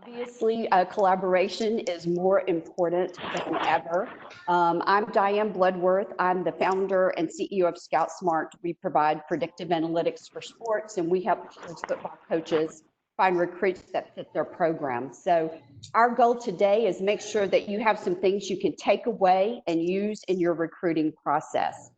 Obviously, collaboration is more important than ever. I'm Diane Bloodworth. I'm the founder and CEO of scoutSMART. We provide predictive analytics for sports, and we help college football coaches find recruits that fit their program. So our goal today is make sure that you have some things you can take away and use in your recruiting process.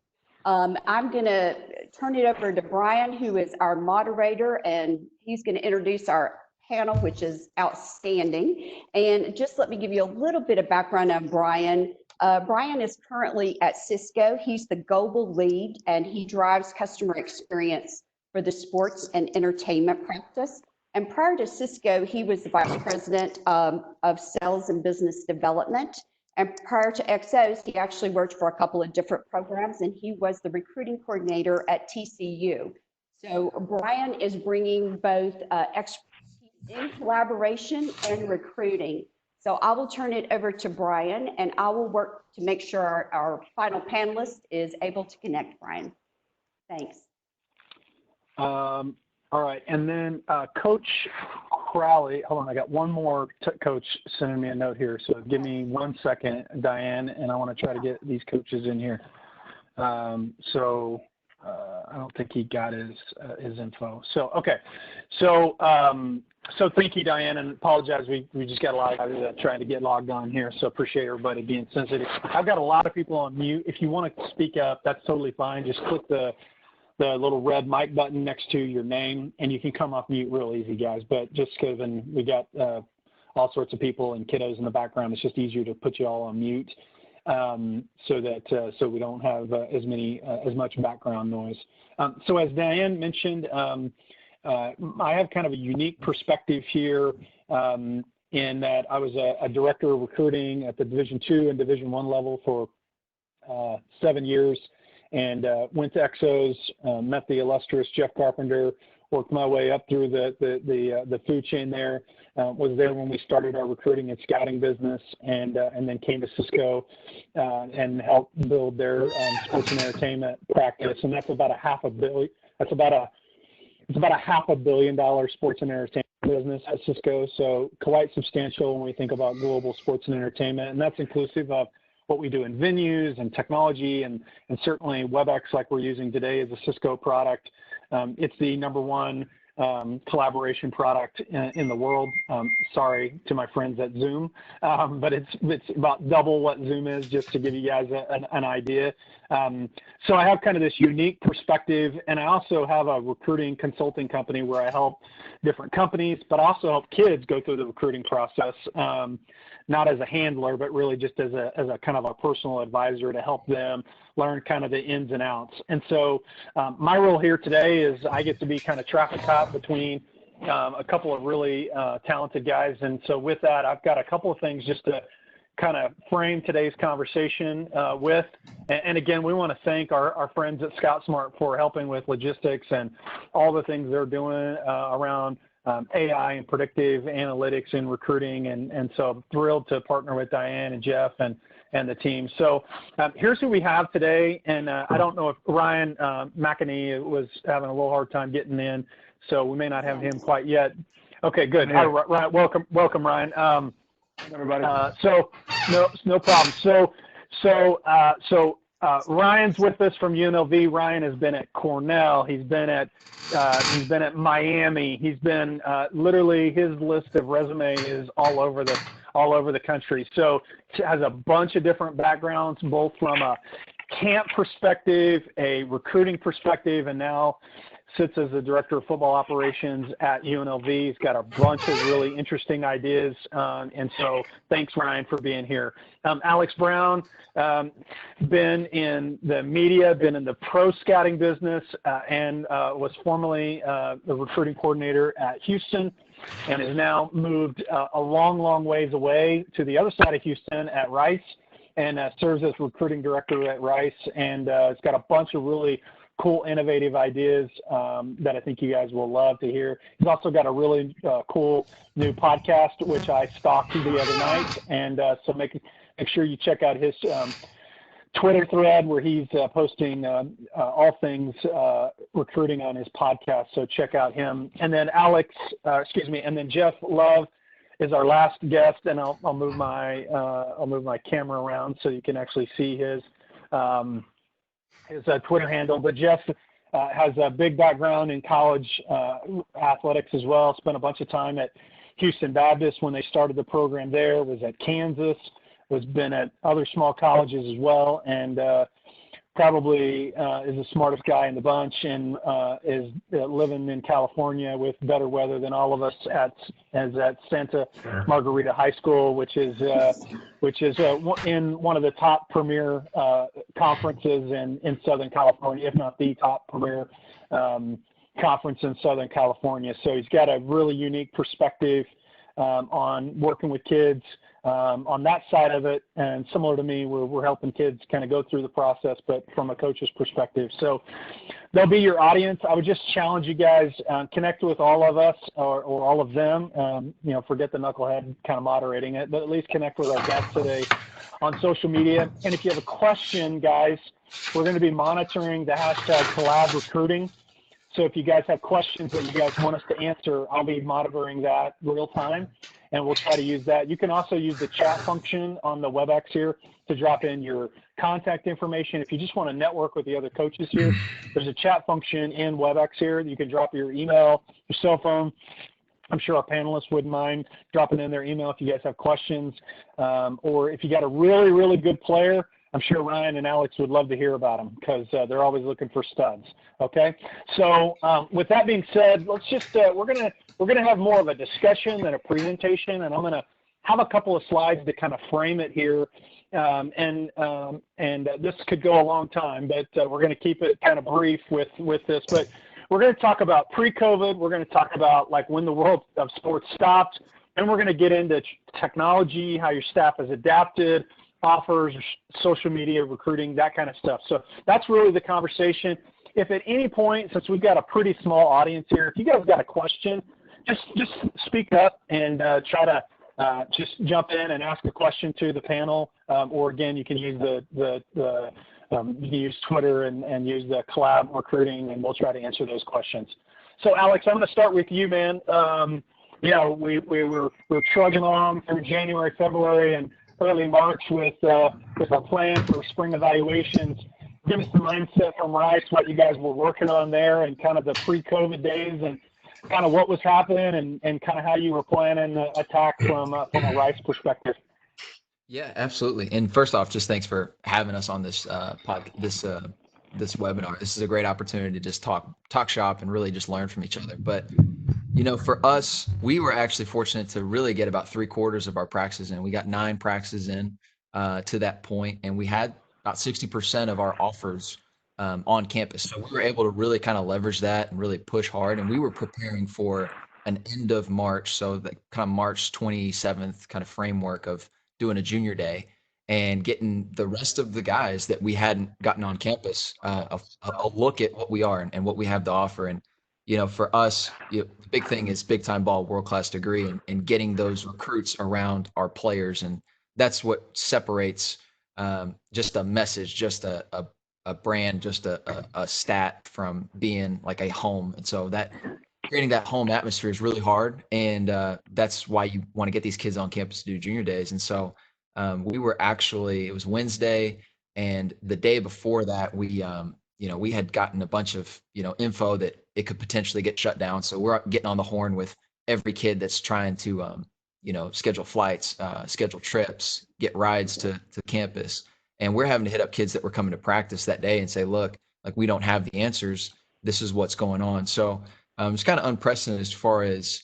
I'm going to turn it over to Brian, who is our moderator, and he's going to introduce our panel, which is outstanding. And just let me give you a little bit of background on Brian. Brian is currently at Cisco. He's the global lead, and he drives customer experience for the sports and entertainment practice. And prior to Cisco, he was the vice president of sales and business development. And prior to Exos, he actually worked for a couple of different programs, and he was the recruiting coordinator at TCU. So Brian is bringing both expertise in collaboration and recruiting. So I will turn it over to Brian, and I will work to make sure our final panelist is able to connect. Brian, thanks. All right, and then Coach Crowley, hold on, I got one more coach sending me a note here, so give me 1 second, Diane, and I want to try to get these coaches in here. I don't think he got his info. So, okay. So thank you, Diane, and apologize. We just got a lot of guys trying to get logged on here, so appreciate everybody being sensitive. I've got a lot of people on mute. If you want to speak up, that's totally fine. Just click the little red mic button next to your name, and you can come off mute real easy, guys. But just because we got all sorts of people and kiddos in the background, it's just easier to put you all on mute. So we don't have as much background noise. So as Diane mentioned, I have kind of a unique perspective here in that I was a director of recruiting at the Division II and Division I level for 7 years, and went to Exos, met the illustrious Jeff Carpenter, worked my way up through the food chain there. Was there when we started our recruiting and scouting business, and then came to Cisco and helped build their sports and entertainment practice. And that's about $500 million. It's about a $500 million sports and entertainment business at Cisco. So quite substantial when we think about global sports and entertainment, and that's inclusive of what we do in venues and technology, and certainly WebEx, like we're using today, is a Cisco product. It's the #1 collaboration product in the world. Sorry to my friends at Zoom, but it's about double what Zoom is, just to give you guys an idea. So I have kind of this unique perspective, and I also have a recruiting consulting company where I help different companies, but also help kids go through the recruiting process, not as a handler, but really just as a kind of a personal advisor to help them learn kind of the ins and outs. And so my role here today is I get to be kind of traffic cop between a couple of really talented guys. And so with that, I've got a couple of things just to kind of frame today's conversation with. And again, we want to thank our friends at scoutSMART for helping with logistics and all the things they're doing around AI and predictive analytics in recruiting. And so I'm thrilled to partner with Diane and Jeff and the team. So here's who we have today. And I don't know if Ryan McEnany was having a little hard time getting in, so we may not have him quite yet. Okay, good. Hi, Ryan. Welcome, Ryan. Everybody. So no problem. So Ryan's with us from UNLV. Ryan has been at Cornell. He's been at Miami. He's been literally, his list of resume is all over the country. So he has a bunch of different backgrounds, both from a camp perspective, a recruiting perspective, and now sits as the director of football operations at UNLV. He's got a bunch of really interesting ideas, and so thanks, Ryan, for being here. Alex Brown, been in the media, been in the pro scouting business, and was formerly the recruiting coordinator at Houston, and has now moved a long ways away to the other side of Houston at Rice, and serves as recruiting director at Rice, and it's got a bunch of really cool, innovative ideas that I think you guys will love to hear. He's also got a really cool new podcast, which I stalked the other night, and so make sure you check out his Twitter thread where he's posting all things recruiting on his podcast. So check out him. And then and then Jeff Love is our last guest, and I'll move my camera around so you can actually see his Twitter handle. But Jeff has a big background in college athletics as well. Spent a bunch of time at Houston Baptist when they started the program there. Was at Kansas. Was been at other small colleges as well, and probably is the smartest guy in the bunch, and is living in California with better weather than all of us at Santa Margarita High School, which is in one of the top premier conferences in Southern California, if not the top premier conference in Southern California. So he's got a really unique perspective on working with kids on that side of it, and similar to me, we're helping kids kind of go through the process, but from a coach's perspective. So they'll be your audience. I would just challenge you guys, connect with all of us or all of them. Forget the knucklehead kind of moderating it, but at least connect with our guests today on social media. And if you have a question, guys, we're going to be monitoring the hashtag collab recruiting. So if you guys have questions that you guys want us to answer, I'll be monitoring that real time, and we'll try to use that. You can also use the chat function on the WebEx here to drop in your contact information. If you just want to network with the other coaches here, there's a chat function in WebEx here. You can drop your email, your cell phone. I'm sure our panelists wouldn't mind dropping in their email if you guys have questions. Or if you got a really, really good player, I'm sure Ryan and Alex would love to hear about them because they're always looking for studs. Okay, so with that being said, let's just we're gonna have more of a discussion than a presentation, and I'm gonna have a couple of slides to kind of frame it here, and this could go a long time, but we're gonna keep it kind of brief with this. But we're gonna talk about pre-COVID. We're gonna talk about like when the world of sports stopped, and we're gonna get into technology, how your staff has adapted, offers, social media, recruiting, that kind of stuff. So that's really the conversation. If at any point, since we've got a pretty small audience here, if you guys got a question, just speak up and try to just jump in and ask a question to the panel. Or again, you can use you can use Twitter and use the collab recruiting, and we'll try to answer those questions. So Alex, I'm going to start with you, man. We're trudging along through January, February, and early March with our plan for spring evaluations. Give us the mindset from Rice, what you guys were working on there, and kind of the pre-COVID days, and kind of what was happening, and kind of how you were planning the attack from a Rice perspective. Yeah, absolutely. And first off, just thanks for having us on this this webinar. This is a great opportunity to just talk shop and really just learn from each other. But for us, we were actually fortunate to really get about 3/4 of our practices in. We got 9 practices in to that point, and we had about 60% of our offers on campus. So we were able to really kind of leverage that and really push hard. And we were preparing for an end of March, so the kind of March 27th kind of framework of doing a junior day and getting the rest of the guys that we hadn't gotten on campus a look at what we are and what we have to offer. And for us, the big thing is big time ball, world-class degree, and getting those recruits around our players. And that's what separates just a message, just a brand, just a stat from being like a home. And so that creating that home atmosphere is really hard. And that's why you want to get these kids on campus to do junior days. And so we were actually, it was Wednesday, and the day before that, we had gotten a bunch of, info that it could potentially get shut down. So we're getting on the horn with every kid that's trying to, schedule flights, schedule trips, get rides to campus. And we're having to hit up kids that were coming to practice that day and say, look, like, we don't have the answers. This is what's going on. So it's kind of unprecedented as far as,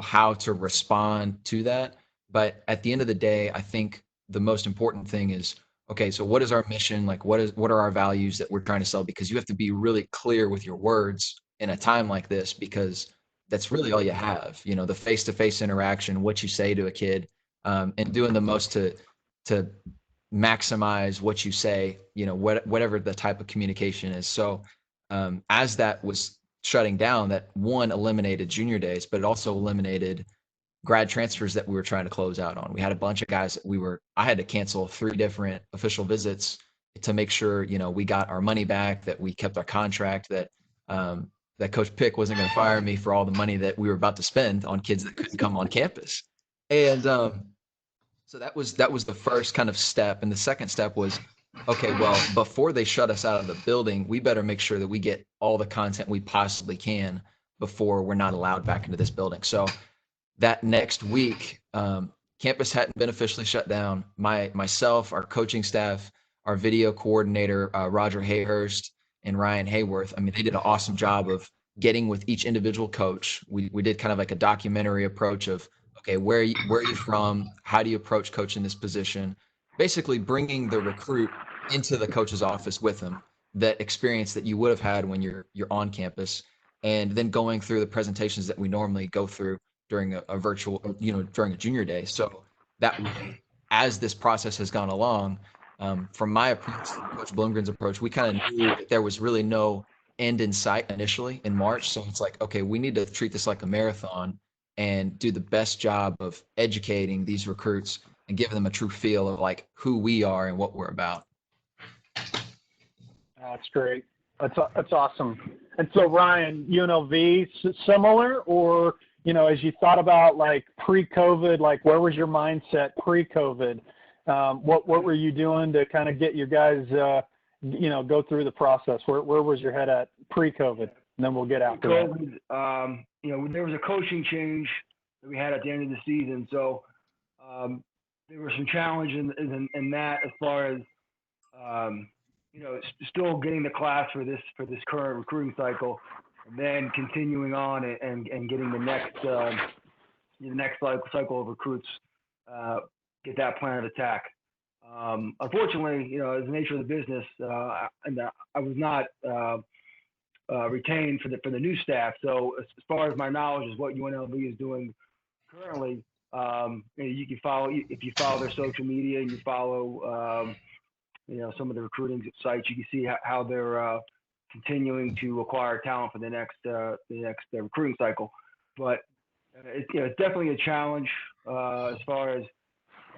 how to respond to that. But at the end of the day, I think the most important thing is, okay, so what is our mission? Like, what are our values that we're trying to sell? Because you have to be really clear with your words in a time like this, because that's really all you have, the face-to-face interaction, what you say to a kid, and doing the most to maximize what you say, whatever the type of communication is. So as that was shutting down, that one eliminated junior days, but it also eliminated grad transfers that we were trying to close out on. We had a bunch of guys that I had to cancel 3 different official visits to make sure, we got our money back, that we kept our contract, that Coach Pick wasn't going to fire me for all the money that we were about to spend on kids that couldn't come on campus. And so that was the first kind of step. And the second step was, okay, well, before they shut us out of the building, we better make sure that we get all the content we possibly can before we're not allowed back into this building. So that next week, campus hadn't been officially shut down. Myself, our coaching staff, our video coordinator, Roger Hayhurst, and Ryan Hayworth, I mean, they did an awesome job of getting with each individual coach. We did kind of like a documentary approach of, okay, where are you from? How do you approach coaching this position? Basically bringing the recruit into the coach's office with them, that experience that you would have had when you're on campus, and then going through the presentations that we normally go through during a virtual, during a junior day. So that way, as this process has gone along, from my approach, Coach Bloomgren's approach, we kind of knew that there was really no end in sight initially in March. So it's like, okay, we need to treat this like a marathon and do the best job of educating these recruits and giving them a true feel of like who we are and what we're about. That's great. That's awesome. And so Ryan, UNLV, similar, or, as you thought about like pre-COVID, like where was your mindset pre-COVID? What were you doing to kind of get you guys, go through the process? Where was your head at pre-COVID? And then we'll get after that. There was a coaching change that we had at the end of the season. So there were some challenges in that, as far as, still getting the class for this current recruiting cycle, and then continuing on and getting the next cycle of recruits, get that plan of attack. Unfortunately, as the nature of the business, I was not retained for the new staff. So as far as my knowledge is what UNLV is doing currently, you can follow, if you follow their social media and you follow some of the recruiting sites, you can see how they're continuing to acquire talent for the next recruiting cycle. But it's definitely a challenge as far as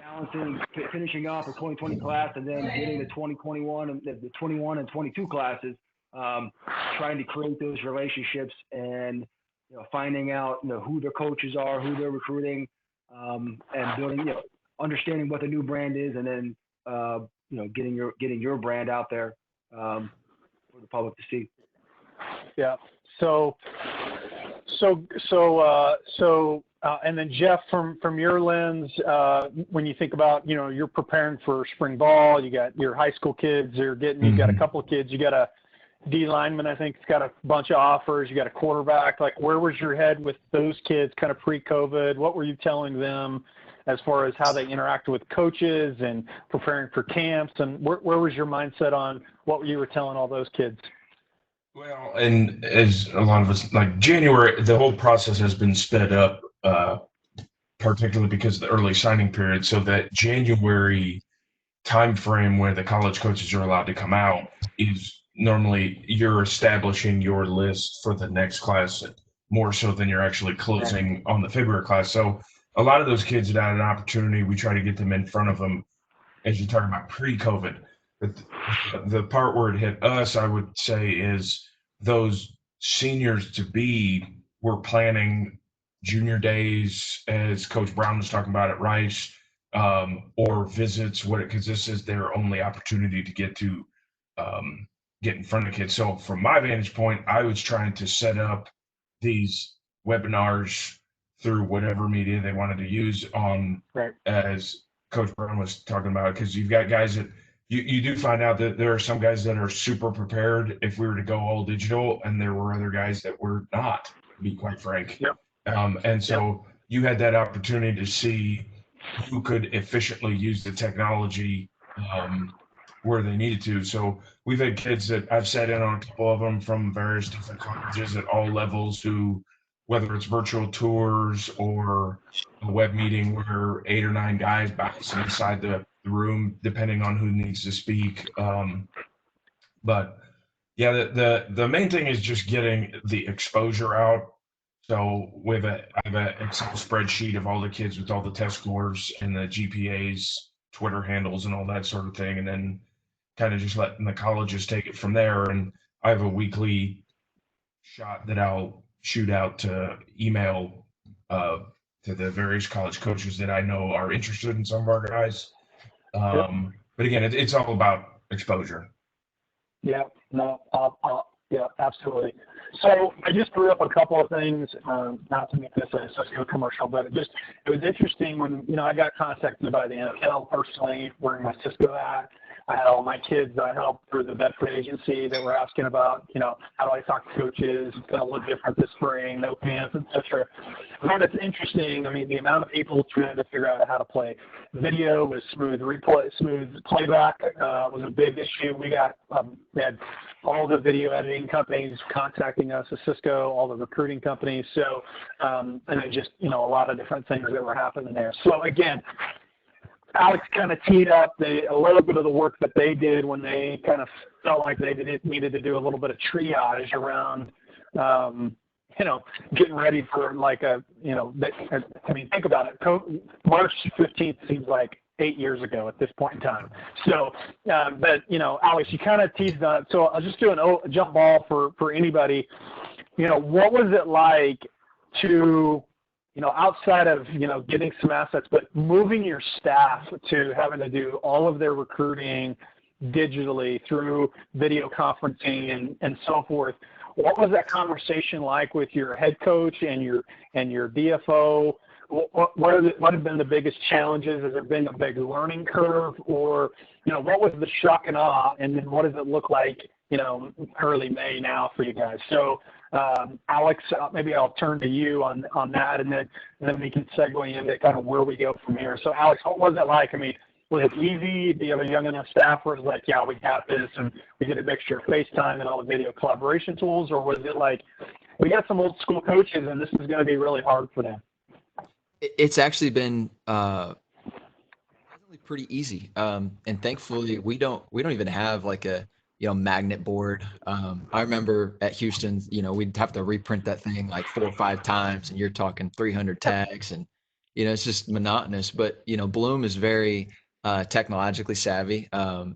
balancing finishing off the 2020 class and then getting the 2021 and the 21 and 22 classes, trying to create those relationships and finding out who their coaches are, who they're recruiting, and building, understanding what the new brand is, and then getting your brand out there for the public to see. Yeah. And then Jeff, from your lens, when you think about, you're preparing for spring ball, you got your high school kids, you've got a couple of kids, you got a D lineman, I think, it's got a bunch of offers, you got a quarterback. Like, where was your head with those kids kind of pre-COVID? What were you telling them as far as how they interacted with coaches and preparing for camps? And where was your mindset on what you were telling all those kids? Well, and as a lot of us, like January, the whole process has been sped up, particularly because of the early signing period. So that January time frame where the college coaches are allowed to come out is normally you're establishing your list for the next class more so than you're actually closing on the February class. So a lot of those kids that had an opportunity, we try to get them in front of them, as you're talking about pre-COVID. But the part where it hit us, I would say, is those seniors to be were planning junior days, as Coach Brown was talking about at Rice, or visits, because this is their only opportunity to get in front of kids. So from my vantage point, I was trying to set up these webinars through whatever media they wanted to use on, right, as Coach Brown was talking about, because you've got guys that you do find out that there are some guys that are super prepared if we were to go all digital, and there were other guys that were not, to be quite frank. Yep. And so you had that opportunity to see who could efficiently use the technology where they needed to. So we've had kids that I've sat in on a couple of them from various different colleges at all levels who, whether it's virtual tours or a web meeting where 8 or 9 guys bounce inside the room, depending on who needs to speak. But yeah, the main thing is just getting the exposure out. So I have an Excel spreadsheet of all the kids with all the test scores and the GPAs, Twitter handles, and all that sort of thing, and then kind of just letting the colleges take it from there. And I have a weekly shot that I'll shoot out to email to the various college coaches that I know are interested in some of our guys. But again, it's all about exposure. Yeah, no, yeah, absolutely. So I just threw up a couple of things, not to make this a Cisco commercial, but it was interesting when, I got contacted by the NFL personally wearing my Cisco hat. I had all my kids that I helped through the vet free agency that were asking about, how do I talk to coaches? It's going to look different this spring, no pants, etc. I found it's interesting. I mean, the amount of people trying to figure out how to play video with smooth playback was a big issue. We had all the video editing companies contacting us at Cisco, all the recruiting companies. So, and then just, a lot of different things that were happening there. So again, Alex kind of teed up a little bit of the work that they did when they kind of felt like they needed to do a little bit of triage around, getting ready for like think about it. March 15th seems like 8 years ago at this point in time. So, but, Alex, you kind of teased on it. So I'll just do a jump ball for anybody. What was it like to, outside of, getting some assets, but moving your staff to having to do all of their recruiting digitally through video conferencing and so forth? What was that conversation like with your head coach and your DFO? What have been the biggest challenges? Has there been a big learning curve, or what was the shock and awe, and then what does it look like early May now for you guys? So Alex, maybe I'll turn to you on that, and then we can segue into kind of where we go from here. So Alex, what was it like? I mean, was it easy? Do you have a young enough staff where it's like, yeah, we got this, and we did a mixture of FaceTime and all the video collaboration tools, or was it like, we got some old school coaches and this is going to be really hard for them? It's actually been pretty easy, and thankfully we don't even have like a magnet board. I remember at Houston, we'd have to reprint that thing like 4 or 5 times, and you're talking 300 tags, and it's just monotonous. But Bloom is very technologically savvy.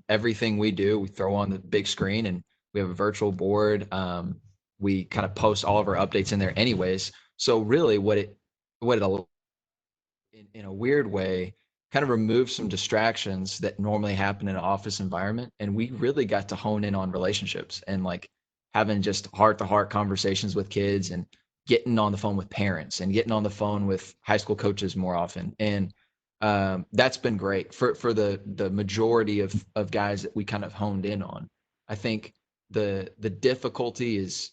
Everything we do, we throw on the big screen, and we have a virtual board. We kind of post all of our updates in there anyways. So really what it in a weird way kind of removed some distractions that normally happen in an office environment. And we really got to hone in on relationships and like having just heart to heart conversations with kids, and getting on the phone with parents, and getting on the phone with high school coaches more often. And that's been great for the majority of guys that we kind of honed in on. I think the difficulty is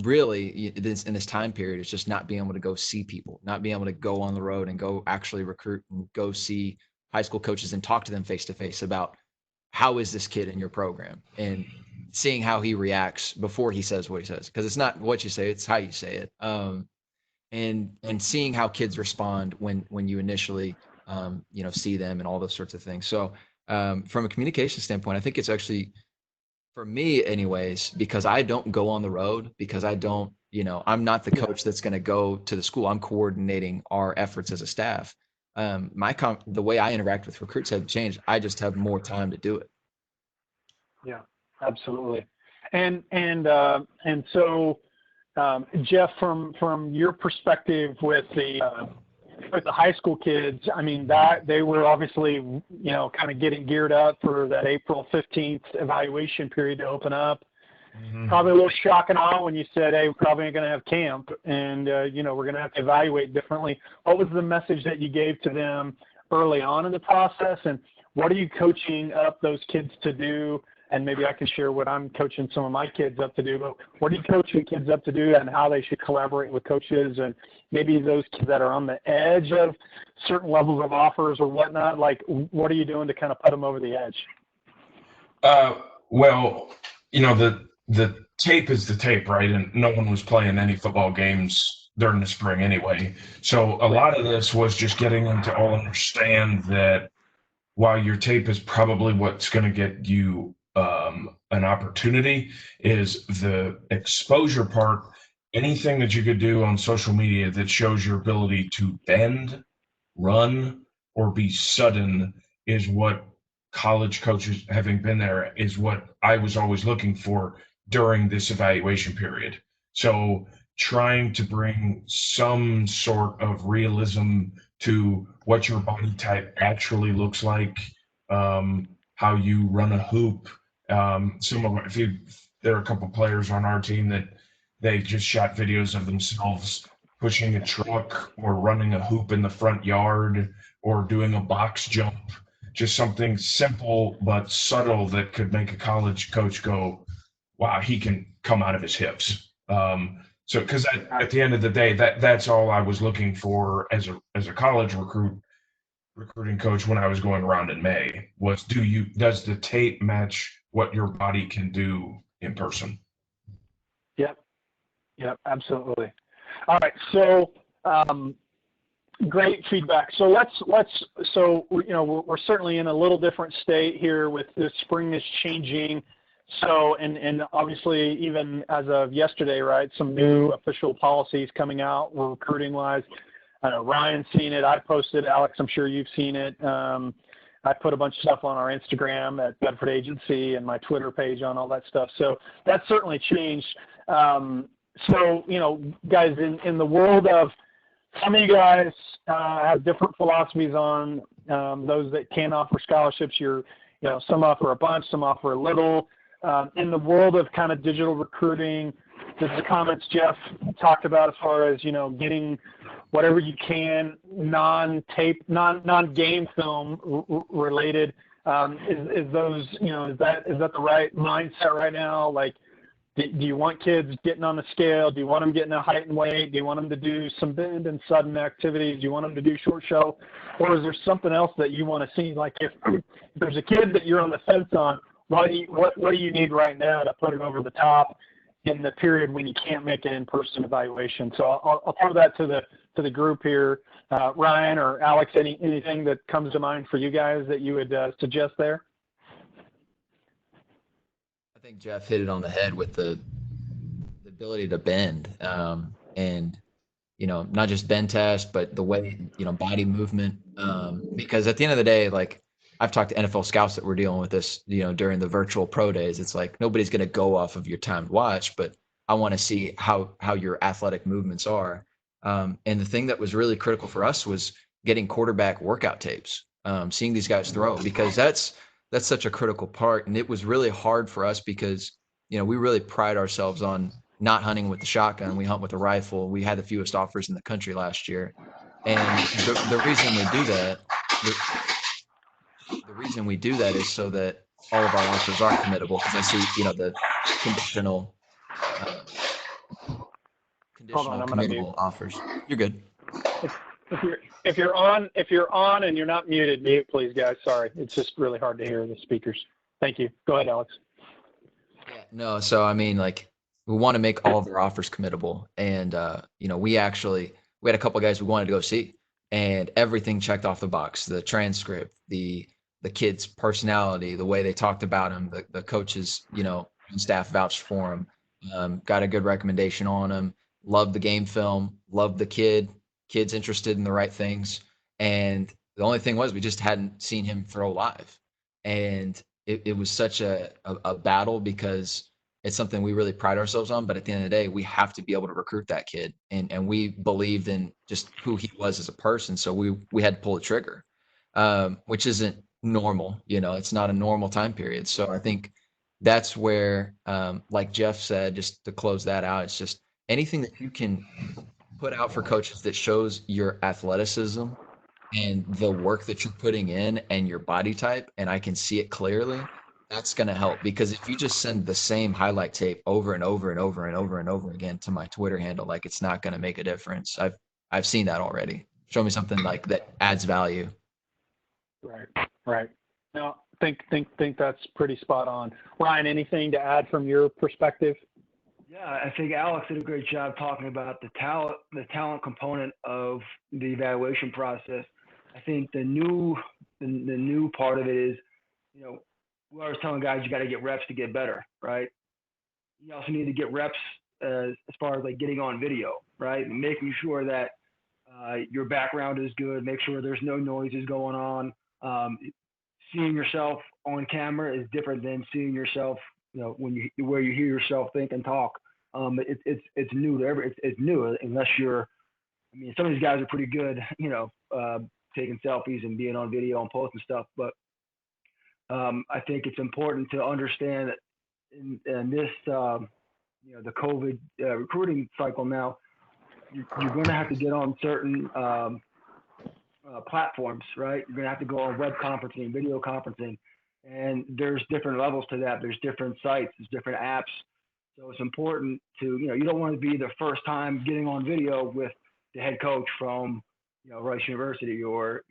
really in this time period is just not being able to go see people, not being able to go on the road and go actually recruit and go see high school coaches and talk to them face to face about how is this kid in your program, and seeing how he reacts before he says what he says, because it's not what you say, it's how you say it. And seeing how kids respond when you initially see them and all those sorts of things. So from a communication standpoint, I think it's actually, for me anyways, because I don't go on the road, because I don't, I'm not the coach that's going to go to the school. I'm coordinating our efforts as a staff. The way I interact with recruits have changed. I just have more time to do it. Yeah, absolutely. And so, Jeff, from your perspective with the high school kids, I mean, that they were obviously, kind of getting geared up for that April 15th evaluation period to open up. Mm-hmm. Probably a little shock and awe when you said, hey, we're probably going to have camp, and, we're going to have to evaluate differently. What was the message that you gave to them early on in the process, and what are you coaching up those kids to do? And maybe I can share what I'm coaching some of my kids up to do, but what are you coaching kids up to do, and how they should collaborate with coaches, and maybe those kids that are on the edge of certain levels of offers or whatnot, like what are you doing to kind of put them over the edge? Well, the tape is the tape, right? And no one was playing any football games during the spring anyway. So a lot of this was just getting them to all understand that while your tape is probably what's going to get you an opportunity, is the exposure part. Anything that you could do on social media that shows your ability to bend, run, or be sudden is what college coaches, having been there, is what I was always looking for during this evaluation period. So trying to bring some sort of realism to what your body type actually looks like, how you run a hoop. There are a couple players on our team that they just shot videos of themselves pushing a truck or running a hoop in the front yard or doing a box jump, just something simple but subtle that could make a college coach go, wow, he can come out of his hips. So, because at the end of the day, that's all I was looking for as a college recruiting coach when I was going around in May was does the tape match what your body can do in person? Yep. Yep. Absolutely. All right. So, great feedback. So we're certainly in a little different state here with the spring is changing. So, and obviously even as of yesterday, right, some new official policies coming out recruiting wise. I know Ryan's seen it. I posted, Alex, I'm sure you've seen it. I put a bunch of stuff on our Instagram at Bedford Agency and my Twitter page on all that stuff. So that's certainly changed. So, guys, in the world of, some of you guys have different philosophies on those that can offer scholarships. Some offer a bunch, some offer a little. In the world of kind of digital recruiting, the comments Jeff talked about as far as, getting whatever you can non-tape, non-game film related, is that the right mindset right now? Like, do you want kids getting on the scale? Do you want them getting a height and weight? Do you want them to do some bend and sudden activities? Do you want them to do short show? Or is there something else that you want to see? Like if there's a kid that you're on the fence on, what do you need right now to put it over the top in the period when you can't make an in-person evaluation? So I'll throw that to the group here. Ryan or Alex, anything that comes to mind for you guys that you would suggest there? I think Jeff hit it on the head with the ability to bend, and not just bend test, but the way body movement. Because at the end of the day, like I've talked to NFL scouts that were dealing with this, during the virtual pro days. It's like nobody's going to go off of your timed watch, but I want to see how your athletic movements are. And the thing that was really critical for us was getting quarterback workout tapes, seeing these guys throw, because that's such a critical part. And it was really hard for us because, we really pride ourselves on not hunting with the shotgun. We hunt with a rifle. We had the fewest offers in the country last year. And the reason we do that, the reason we do that is so that all of our offers are committable. Because I see, the conditional, Hold on, I'm gonna mute. committable offers. You're good. If you're on and you're not muted, mute please, guys. Sorry, it's just really hard to hear the speakers. Thank you. Go ahead, Alex. Yeah, no, so I mean, like, we want to make all of our offers committable, and we had a couple of guys we wanted to go see, and everything checked off the box: the transcript, the kid's personality, the way they talked about him, the coaches, staff vouched for him, got a good recommendation on him, loved the game film, loved the kid's interested in the right things, and the only thing was we just hadn't seen him throw live, and it was such a battle because it's something we really pride ourselves on. But at the end of the day, we have to be able to recruit that kid. And we believed in just who he was as a person. So we had to pull the trigger, which isn't normal. It's not a normal time period. So I think that's where, like Jeff said, just to close that out, it's just anything that you can put out for coaches that shows your athleticism and the work that you're putting in and your body type, and I can see it clearly, that's going to help. Because if you just send the same highlight tape over and over and over and over and over again to my Twitter handle, like, it's not going to make a difference. I've seen that already. Show me something like that adds value. Right. No, think that's pretty spot on. Ryan, anything to add from your perspective? Yeah, I think Alex did a great job talking about the talent component of the evaluation process. I think the new part of it is, we always telling guys you got to get reps to get better, right? You also need to get reps as far as like getting on video, right? And making sure that your background is good, make sure there's no noises going on. Seeing yourself on camera is different than seeing yourself, where you hear yourself think and talk. it's new to it's new unless you're. I mean, some of these guys are pretty good, taking selfies and being on video and posting stuff. But I think it's important to understand that in this, the COVID recruiting cycle now, you're going to have to get on certain platforms, right? You're going to have to go on web conferencing, video conferencing, and there's different levels to that. There's different sites, there's different apps. So it's important to, you don't want to be the first time getting on video with the head coach from, Rice University or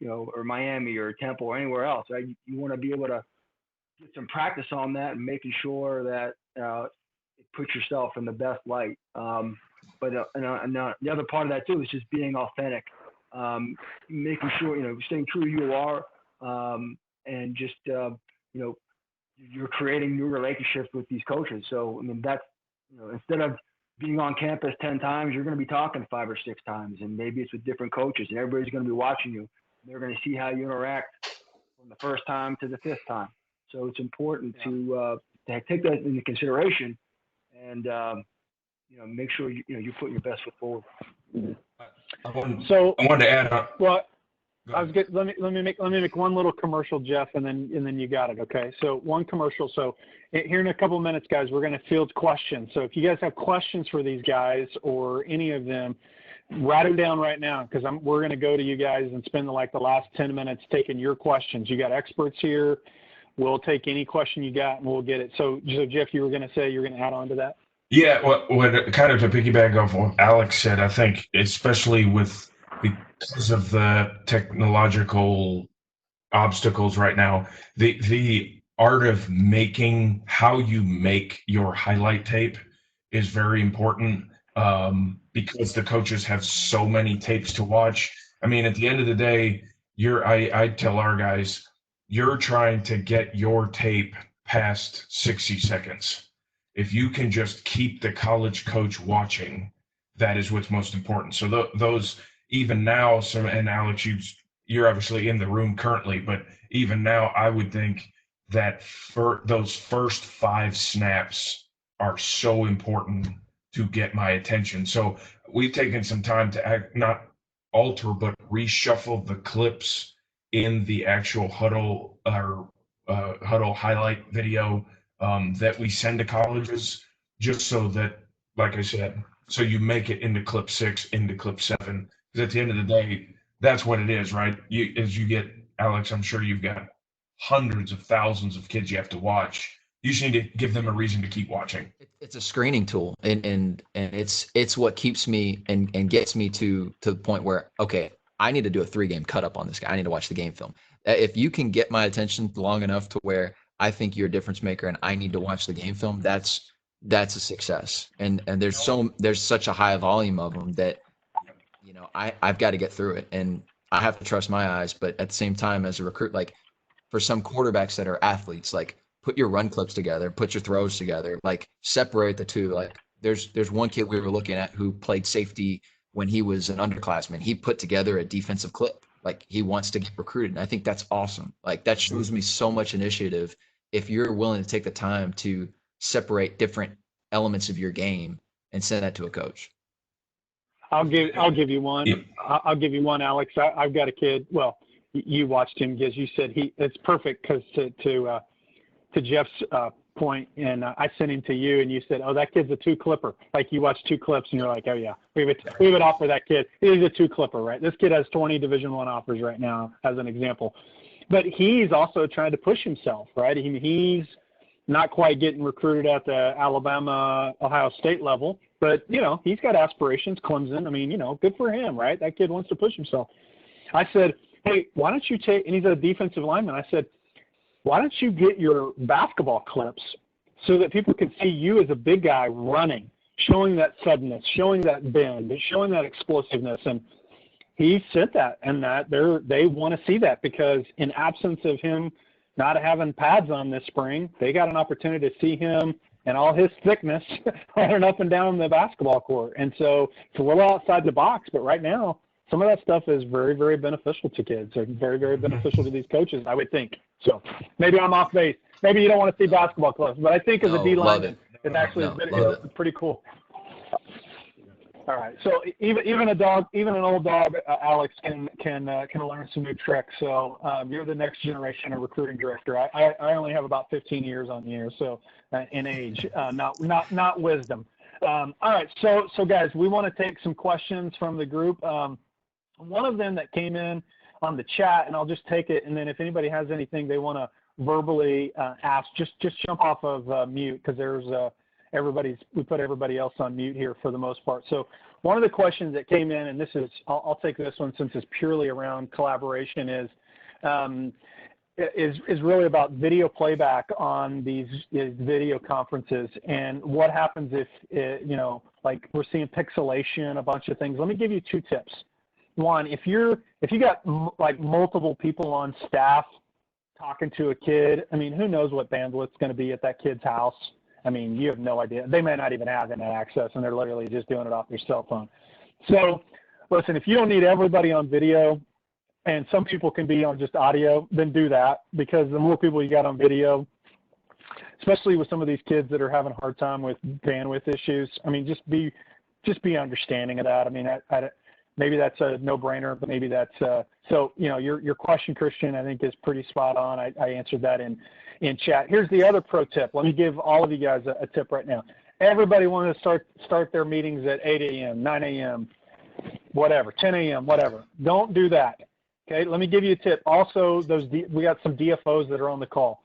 Miami or Temple or anywhere else, right? You want to be able to get some practice on that and making sure that it puts yourself in the best light. But the other part of that too is just being authentic, making sure, staying true to who you are, and just, you're creating new relationships with these coaches. So, I mean, that's, instead of being on campus 10 times, you're going to be talking 5 or 6 times, and maybe it's with different coaches, and everybody's going to be watching you. They're going to see how you interact from the first time to the 5th time. So it's important to take that into consideration and, make sure you're putting your best foot forward. I wanted to add on. Well, let me make one little commercial, Jeff, and then you got it. Okay. So one commercial. So here in a couple of minutes, guys, we're going to field questions. So if you guys have questions for these guys or any of them, write them down right now, because we're going to go to you guys and spend the last 10 minutes taking your questions. You got experts here. We'll take any question you got and we'll get it. So Jeff, you were going to say you're going to add on to that? Yeah, what kind of to piggyback off what Alex said, I think especially because of the technological obstacles right now, the art of making how you make your highlight tape is very important, because the coaches have so many tapes to watch. I mean, at the end of the day, I tell our guys, you're trying to get your tape past 60 seconds. If you can just keep the college coach watching, that is what's most important. So those, even now, and Alex, you're obviously in the room currently, but even now, I would think that for those first 5 snaps are so important to get my attention. So we've taken some time to not alter, but reshuffle the clips in the actual huddle highlight video that we send to colleges, just so that, like I said, so you make it into clip 6, into clip 7. Because at the end of the day, that's what it is, right? As you get, Alex, I'm sure you've got hundreds of thousands of kids you have to watch. You just need to give them a reason to keep watching. It's a screening tool, and it's what keeps me and gets me to the point where, okay, I need to do a 3-game cut up on this guy. I need to watch the game film. If you can get my attention long enough to where I think you're a difference maker and I need to watch the game film, that's a success. And there's such a high volume of them that, I've got to get through it, and I have to trust my eyes. But at the same time, as a recruit, like for some quarterbacks that are athletes, like put your run clips together, put your throws together, like separate the two. Like there's one kid we were looking at who played safety when he was an underclassman. He put together a defensive clip. Like he wants to get recruited. And I think that's awesome. Like that shows me so much initiative if you're willing to take the time to separate different elements of your game and send that to a coach. I'll give you one. Yeah. I'll give you one, Alex. I've got a kid. Well, you watched him because you said it's perfect because to Jeff's point, and I sent him to you, and you said, "Oh, that kid's a 2-clipper." Like you watched 2 clips, and you're like, "Oh yeah, we would offer that kid. He's a 2-clipper, right?" This kid has 20 Division I offers right now, as an example. But he's also trying to push himself, right? He's not quite getting recruited at the Alabama, Ohio State level, but he's got aspirations. Clemson, I mean, good for him, right? That kid wants to push himself. I said, "Hey, why don't you take?" And he's a defensive lineman. I said, "Why don't you get your basketball clips so that people can see you as a big guy running, showing that suddenness, showing that bend, showing that explosiveness?" And he said that, and that they want to see that, because in absence of him not having pads on this spring, they got an opportunity to see him and all his thickness running up and down the basketball court. And so it's a little outside the box, but right now, some of that stuff is very, very beneficial to kids, and very, very beneficial to these coaches, I would think. So maybe I'm off base. Maybe you don't want to see basketball clips, but I think as a D lineman, it's actually it's pretty cool. All right. So even an old dog, Alex can learn some new tricks. So you're the next generation of recruiting director. I only have about 15 years on the air, so in age, not wisdom. All right. So guys, we want to take some questions from the group. One of them that came in on the chat, and I'll just take it, and then if anybody has anything they want to verbally ask, just jump off of mute, because there's we put everybody else on mute here for the most part. So one of the questions that came in, and this is, I'll take this one since it's purely around collaboration, is really about video playback on these video conferences, and what happens if like we're seeing pixelation, a bunch of things. Let me give you 2 tips. One, if you got like multiple people on staff talking to a kid, I mean, who knows what bandwidth's going to be at that kid's house? I mean, you have no idea. They may not even have internet access, and they're literally just doing it off their cell phone. So listen, if you don't need everybody on video, and some people can be on just audio, then do that, because the more people you got on video, especially with some of these kids that are having a hard time with bandwidth issues, I mean, just be understanding of that. I mean, maybe that's a no-brainer, but maybe that's so your question, Christian, I think is pretty spot on. I answered that in chat. Here's the other pro tip. Let me give all of you guys a tip right now. Everybody wants to start their meetings at 8 a.m., 9 a.m., whatever, 10 a.m., whatever. Don't do that. Okay, let me give you a tip. Also, we got some DFOs that are on the call.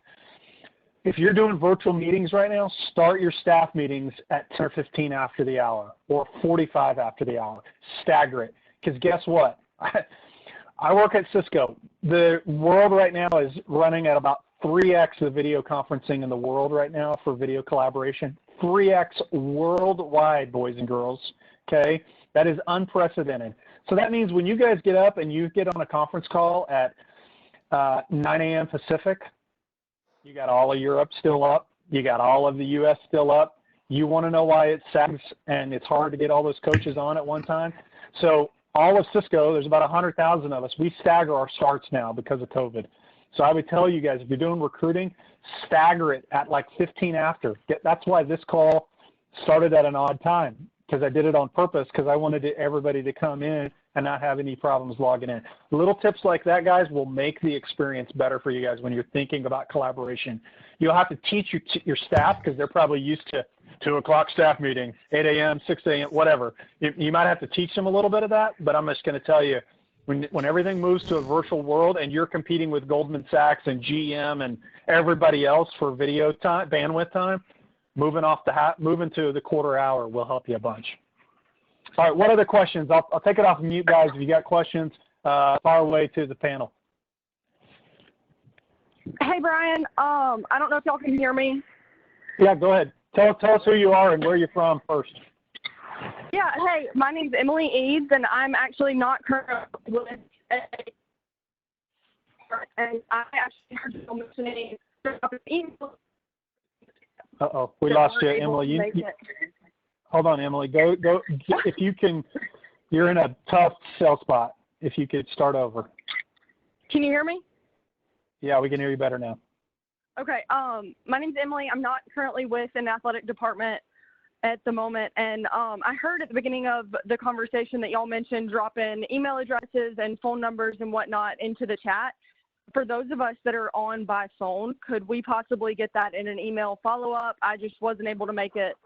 If you're doing virtual meetings right now, start your staff meetings at 10 or 15 after the hour, or 45 after the hour. Stagger it, because guess what? I work at Cisco. The world right now is running at about 3x the video conferencing in the world right now for video collaboration. 3x worldwide, boys and girls. Okay, that is unprecedented. So that means when you guys get up and you get on a conference call at 9 a.m. Pacific, you got all of Europe still up. You got all of the U.S. still up. You want to know why it sags and it's hard to get all those coaches on at one time? So all of Cisco, there's about 100,000 of us. We stagger our starts now because of COVID. So I would tell you guys, if you're doing recruiting, stagger it at like 15 after. That's why this call started at an odd time, because I did it on purpose, because I wanted everybody to come in and not have any problems logging in. Little tips like that, guys, will make the experience better for you guys when you're thinking about collaboration. You'll have to teach your staff, because they're probably used to 2 o'clock staff meeting, 8 a.m., 6 a.m., whatever. You might have to teach them a little bit of that, but I'm just going to tell you, when everything moves to a virtual world and you're competing with Goldman Sachs and GM and everybody else for video time, bandwidth time, moving to the quarter hour will help you a bunch. All right, what other questions? I'll take it off mute, guys. If you got questions, fire away to the panel. Hey, Brian. I don't know if y'all can hear me. Yeah, go ahead. Tell us who you are and where you're from first. Yeah, hey, my name's Emily Eads, and I'm actually not currently with and I actually heard you mentioning Uh-oh, we lost you, Emily. Hold on, Emily. Go. If you can, you're in a tough cell spot. If you could start over. Can you hear me? Yeah, we can hear you better now. Okay. My name's Emily. I'm not currently with an athletic department at the moment, and I heard at the beginning of the conversation that y'all mentioned dropping email addresses and phone numbers and whatnot into the chat. For those of us that are on by phone, could we possibly get that in an email follow-up? I just wasn't able to make it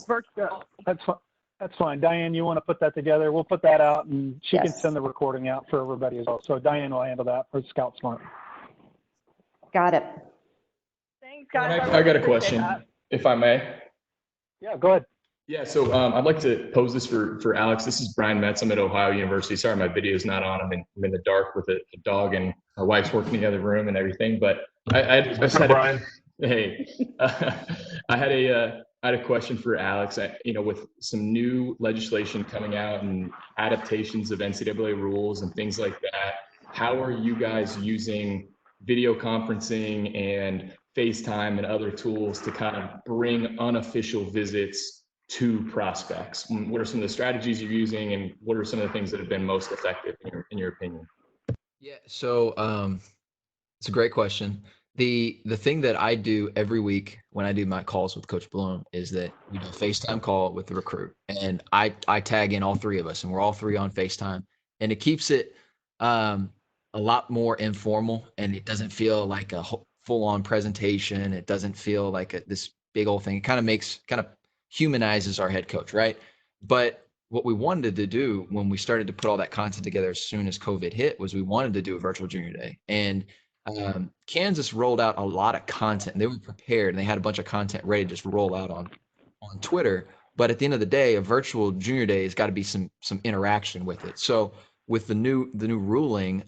virtual. That's fine. Diane, you want to put that together? We'll put that out, and she can Yes. send the recording out for everybody as well. So Diane will handle that for scoutSMART. Got it. Thanks, guys. I got a really question, appreciate that. if I may. Yeah, go ahead. Yeah, so I'd like to pose this for Alex. This is Brian Metz. I'm at Ohio University. Sorry, my video's not on. I'm in the dark with a dog, and my wife's working in the other room and everything. But I just had Brian. I had a question for Alex. With some new legislation coming out and adaptations of NCAA rules and things like that, how are you guys using video conferencing and FaceTime and other tools to kind of bring unofficial visits to prospects? What are some of the strategies you're using, and what are some of the things that have been most effective in your opinion? Yeah, so it's a great question. The thing that I do every week when I do my calls with Coach Bloom is that we do a FaceTime call with the recruit, and I tag in all three of us, and we're all three on FaceTime, and it keeps it um, a lot more informal, and it doesn't feel like a full on presentation. It doesn't feel like this big old thing. It kind of humanizes our head coach, right? But what we wanted to do when we started to put all that content together as soon as COVID hit was we wanted to do a virtual junior day, and Kansas rolled out a lot of content. They were prepared and they had a bunch of content ready to just roll out on Twitter. But at the end of the day, a virtual junior day has got to be some interaction with it. So with the new ruling,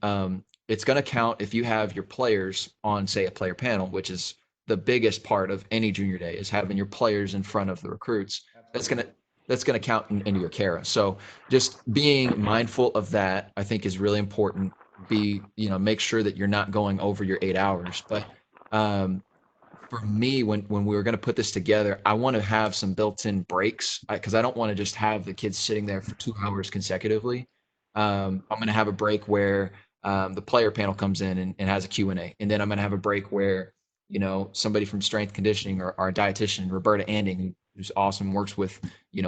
it's going to count if you have your players on, say, a player panel, which is the biggest part of any junior day, is having your players in front of the recruits. That's gonna count into your CARA. So just being mindful of that, I think, is really important. Make sure that you're not going over your 8 hours. But um, for me, when we were going to put this together, I want to have some built-in breaks because I don't want to just have the kids sitting there for 2 hours consecutively. I'm going to have a break where the player panel comes in and has a Q&A, and then I'm going to have a break where somebody from strength conditioning or our dietitian Roberta Anding, who's awesome, works with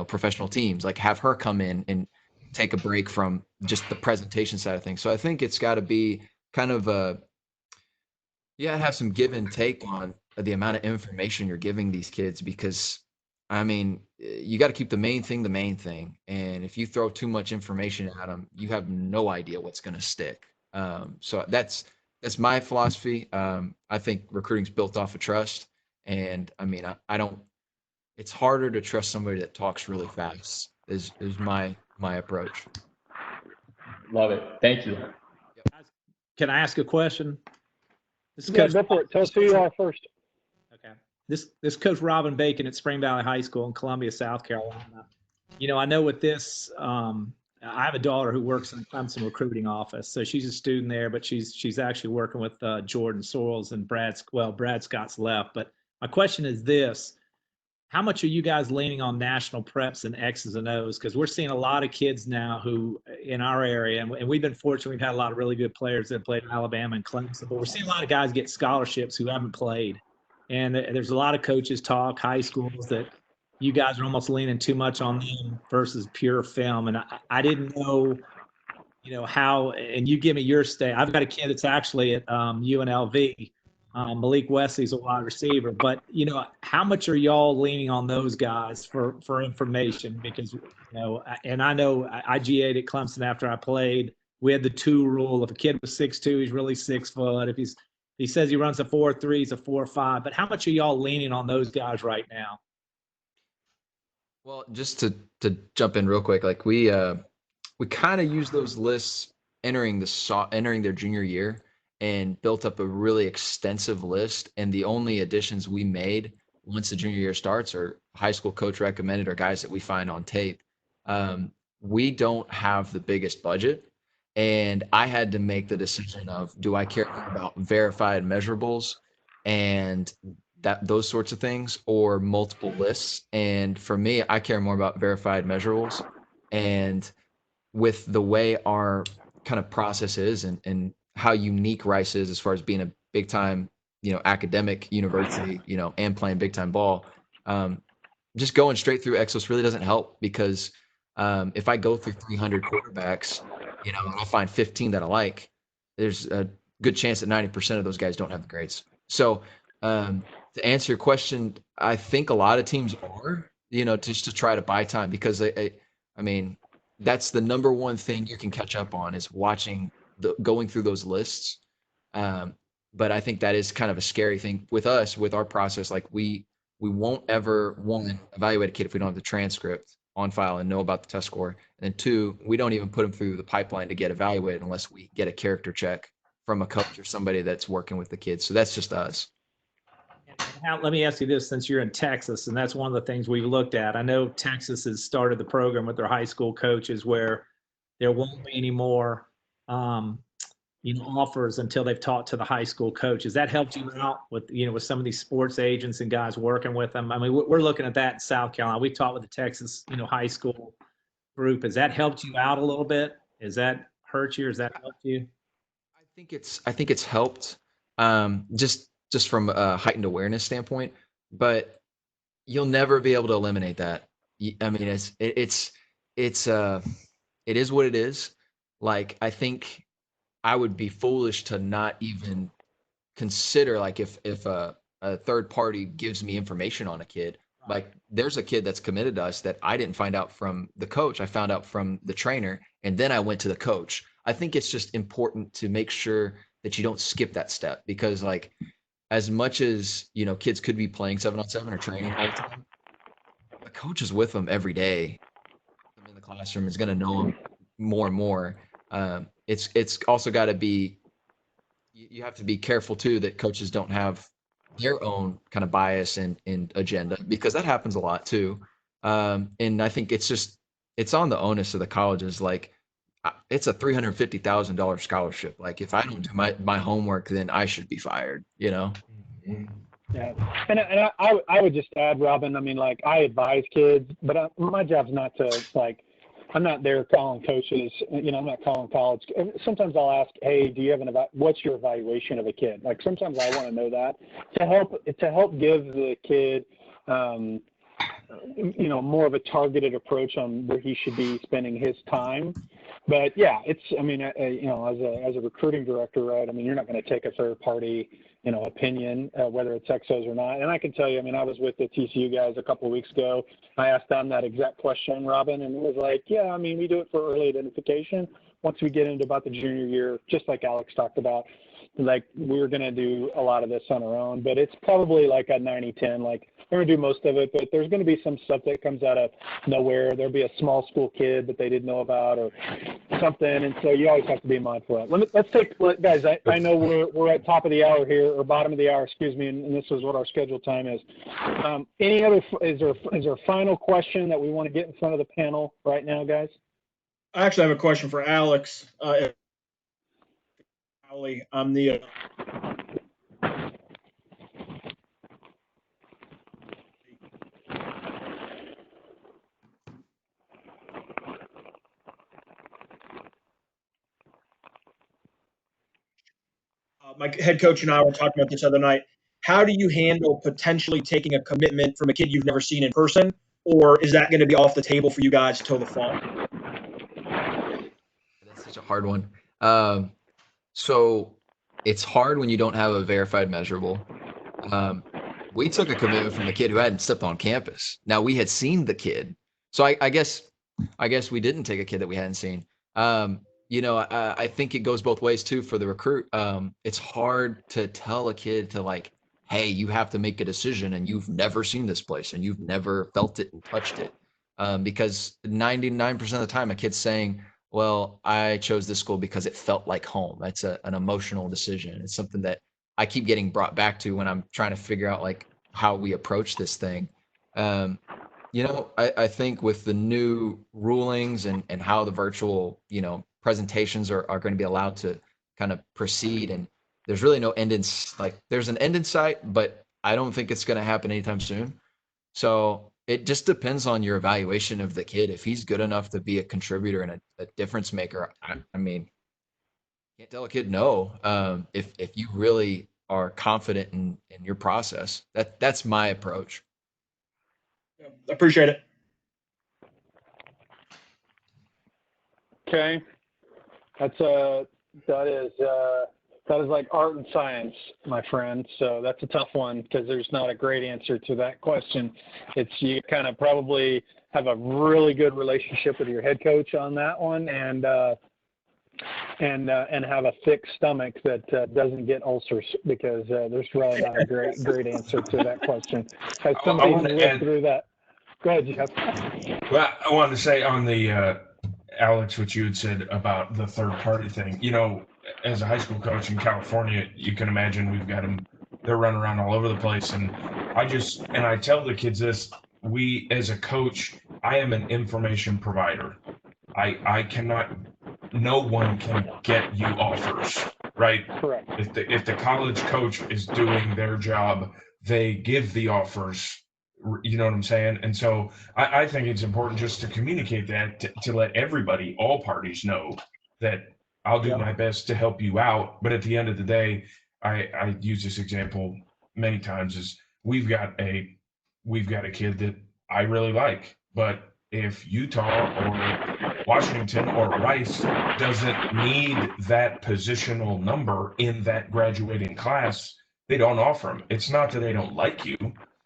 professional teams, like have her come in and take a break from just the presentation side of things. So I think it's got to be kind of have some give and take on the amount of information you're giving these kids, because I mean, you got to keep the main thing the main thing. And if you throw too much information at them, you have no idea what's going to stick. So that's my philosophy. I think recruiting's built off of trust. And I mean, I don't, it's harder to trust somebody that talks really fast is my approach. Love it. Thank you. Can I ask a question? This is Yeah, Coach. go for it. Tell us who you are first. Okay. This Coach Robin Bacon at Spring Valley High School in Columbia, South Carolina. I know with this, I have a daughter who works in the Clemson recruiting office, so she's a student there, but she's actually working with Jordan Sorrells and Brad Scott's left. But my question is this: how much are you guys leaning on national preps and X's and O's? Because we're seeing a lot of kids now who in our area, and we've been fortunate, we've had a lot of really good players that played in Alabama and Clemson, but we're seeing a lot of guys get scholarships who haven't played. And there's a lot of coaches talk, high schools, that you guys are almost leaning too much on them versus pure film. And I didn't know, how, and you give me your stay. I've got a kid that's actually at UNLV. Malik Wesley's a wide receiver, but how much are y'all leaning on those guys for information? Because and I know I GA'd at Clemson after I played. We had the 2 rule. If a kid was 6'2", he's really 6 foot. If he says he runs a 4.3, he's a 4.5. But how much are y'all leaning on those guys right now? Well, just to jump in real quick, like we kind of use those lists entering their junior year and built up a really extensive list. And the only additions we made once the junior year starts are high school coach recommended or guys that we find on tape. We don't have the biggest budget. And I had to make the decision of, do I care more about verified measurables and those sorts of things, or multiple lists? And for me, I care more about verified measurables. And with the way our kind of process is, and how unique Rice is as far as being a big time, academic university, and playing big time ball, just going straight through Exos really doesn't help, because if I go through 300 quarterbacks, and I find 15 that I like, there's a good chance that 90% of those guys don't have the grades. So to answer your question, I think a lot of teams are, just to try to buy time, because I mean, that's the number one thing you can catch up on, is going through those lists. But I think that is kind of a scary thing with us, with our process. Like we won't ever, one, evaluate a kid if we don't have the transcript on file and know about the test score. And then 2, we don't even put them through the pipeline to get evaluated unless we get a character check from a coach or somebody that's working with the kids. So that's just us. Let me ask you this, since you're in Texas, and that's one of the things we've looked at. I know Texas has started the program with their high school coaches where there won't be any more offers until they've talked to the high school coaches. That helped you out with with some of these sports agents and guys working with them? I mean, we're looking at that in South Carolina. We talked with the Texas high school group. Has that helped you out a little bit? Has that hurt you, or has that helped you? I think it's helped. Just just from a heightened awareness standpoint, but you'll never be able to eliminate that. I mean, it is what it is. Like, I think I would be foolish to not even consider, like, if a third party gives me information on a kid, like there's a kid that's committed to us that I didn't find out from the coach. I found out from the trainer, and then I went to the coach. I think it's just important to make sure that you don't skip that step, because, like, as much as, kids could be playing 7-on-7 or training all the time, the coach is with them every day. Them in the classroom is going to know them more and more. It's also got to be, you have to be careful too that coaches don't have their own kind of bias and agenda, because that happens a lot too. And I think it's on the onus of the colleges. Like, it's a $350,000 scholarship. Like, if I don't do my homework, then I should be fired, Yeah, and I would just add, Robin. I mean, like, I advise kids, but my job's not to, like, I'm not there calling coaches. I'm not calling college. Sometimes I'll ask, hey, do you have what's your evaluation of a kid? Like, sometimes I want to know that to help give the kid, more of a targeted approach on where he should be spending his time. But yeah, I mean, as a recruiting director, right? I mean, you're not going to take a third party, opinion, whether it's Exos or not. And I can tell you, I mean, I was with the TCU guys a couple of weeks ago. I asked them that exact question, Robin, and it was like, yeah, I mean, we do it for early identification. Once we get into about the junior year, just like Alex talked about, like, we're going to do a lot of this on our own, but it's probably like a 90-10, like, we're going to do most of it, but there's going to be some stuff that comes out of nowhere. There'll be a small school kid that they didn't know about or something, and so you always have to be mindful of that. Let's take, guys, I know we're at top of the hour here, or bottom of the hour, excuse me, and this is what our scheduled time is. Is there a final question that we want to get in front of the panel right now, guys? I actually have a question for Alex. I'm the my head coach and I were talking about this other night. How do you handle potentially taking a commitment from a kid you've never seen in person, or is that going to be off the table for you guys until the fall? That's such a hard one. So it's hard when you don't have a verified measurable. We took a commitment from a kid who hadn't stepped on campus. Now, we had seen the kid, so I guess we didn't take a kid that we hadn't seen. I think it goes both ways too for the recruit. It's hard to tell a kid to, like, hey, you have to make a decision, and you've never seen this place, and you've never felt it and touched it, because 99% of the time a kid's saying, well, I chose this school because it felt like home. That's an emotional decision. It's something that I keep getting brought back to when I'm trying to figure out, like, how we approach this thing. I think with the new rulings and how the virtual, presentations are going to be allowed to kind of proceed, and there's really no end in, like, there's an end in sight, but I don't think it's going to happen anytime soon. So it just depends on your evaluation of the kid. If he's good enough to be a contributor and a difference maker, I mean, can't tell a kid no. If you really are confident in your process, that's my approach. Appreciate it. Okay, that is like art and science, my friend. So that's a tough one, because there's not a great answer to that question. It's, you kind of probably have a really good relationship with your head coach on that one, and have a thick stomach that doesn't get ulcers, because there's really not a great answer to that question. Has somebody lived through that? Go ahead, Jeff. Well, I wanted to say on the Alex, what you had said about the third party thing. As a high school coach in California, you can imagine we've got them. They're running around all over the place, and I tell the kids this: we, as a coach, I am an information provider. I cannot. No one can get you offers, right? Correct. If the college coach is doing their job, they give the offers. You know what I'm saying? And so I think it's important just to communicate that, to let everybody, all parties, know that I'll do my best to help you out. But at the end of the day, I use this example many times is we've got a kid that I really like, but if Utah or Washington or Rice doesn't need that positional number in that graduating class, they don't offer them. It's not that they don't like you,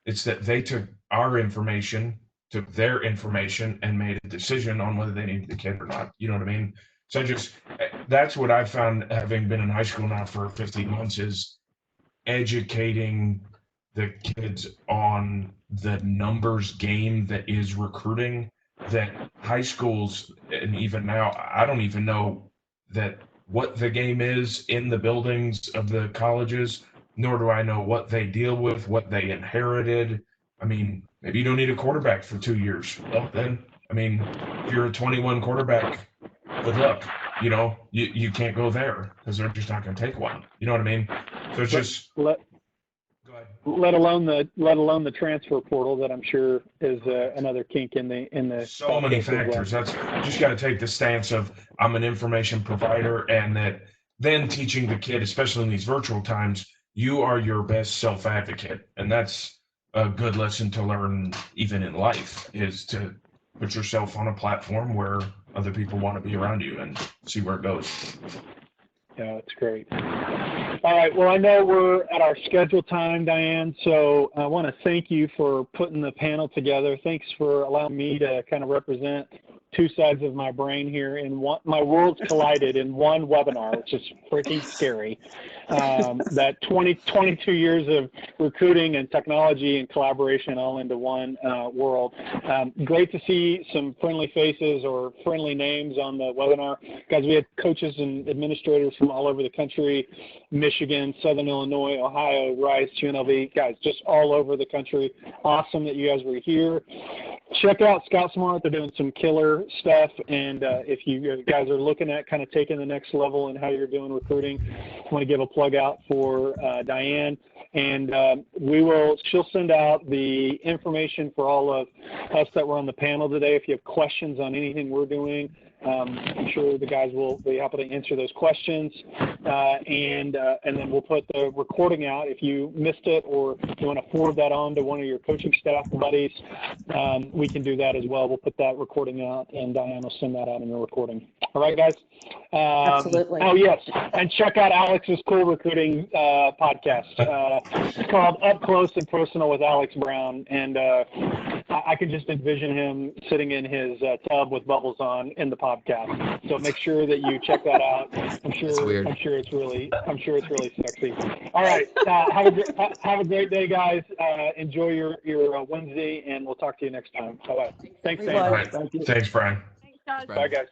it's that they took our information, took their information, and made a decision on whether they needed the kid or not. You know what I mean? So that's what I've found, having been in high school now for 15 months, is educating the kids on the numbers game that is recruiting, that high schools, and even now, I don't even know that what the game is in the buildings of the colleges, nor do I know what they deal with, what they inherited. I mean, maybe you don't need a quarterback for 2 years. Well, then, I mean, if you're a 21 quarterback, good luck. You know, you can't go there because they're just not going to take one. You know what I mean? So it's just let alone the transfer portal that I'm sure is another kink in the so many factors. That's, you just got to take the stance of, I'm an information provider, and that then teaching the kid, especially in these virtual times, you are your best self-advocate, and that's a good lesson to learn even in life, is to put yourself on a platform where other people want to be around you and see where it goes. Yeah, that's great. All right. Well, I know we're at our scheduled time, Diane, so I want to thank you for putting the panel together. Thanks for allowing me to kind of represent two sides of my brain here in one. My worlds collided in one webinar, which is freaking scary. That 22 years of recruiting and technology and collaboration all into one world. Great to see some friendly faces or friendly names on the webinar. Guys, we had coaches and administrators from all over the country, Michigan, Southern Illinois, Ohio, Rice, UNLV, guys, just all over the country. Awesome that you guys were here. Check out scoutSMART. They're doing some killer stuff. And if you guys are looking at kind of taking the next level in how you're doing recruiting, I want to give a plug out for Diane. And she'll send out the information for all of us that were on the panel today. If you have questions on anything we're doing, I'm sure the guys will be happy to answer those questions. And then we'll put the recording out. If you missed it or you want to forward that on to one of your coaching staff buddies, we can do that as well. We'll put that recording out, and Diane will send that out in the recording. All right, guys? Absolutely. Oh, yes. And check out Alex's cool recruiting podcast. It's called Up Close and Personal with Alex Brown. And I can just envision him sitting in his tub with bubbles on in the podcast. So make sure that you check that out. I'm sure it's really sexy. All right. Have a great day, guys. Enjoy your Wednesday, and we'll talk to you next time. Bye-bye. Thanks, Dan. All right. Thanks, Brian. Thanks, guys. Bye, guys.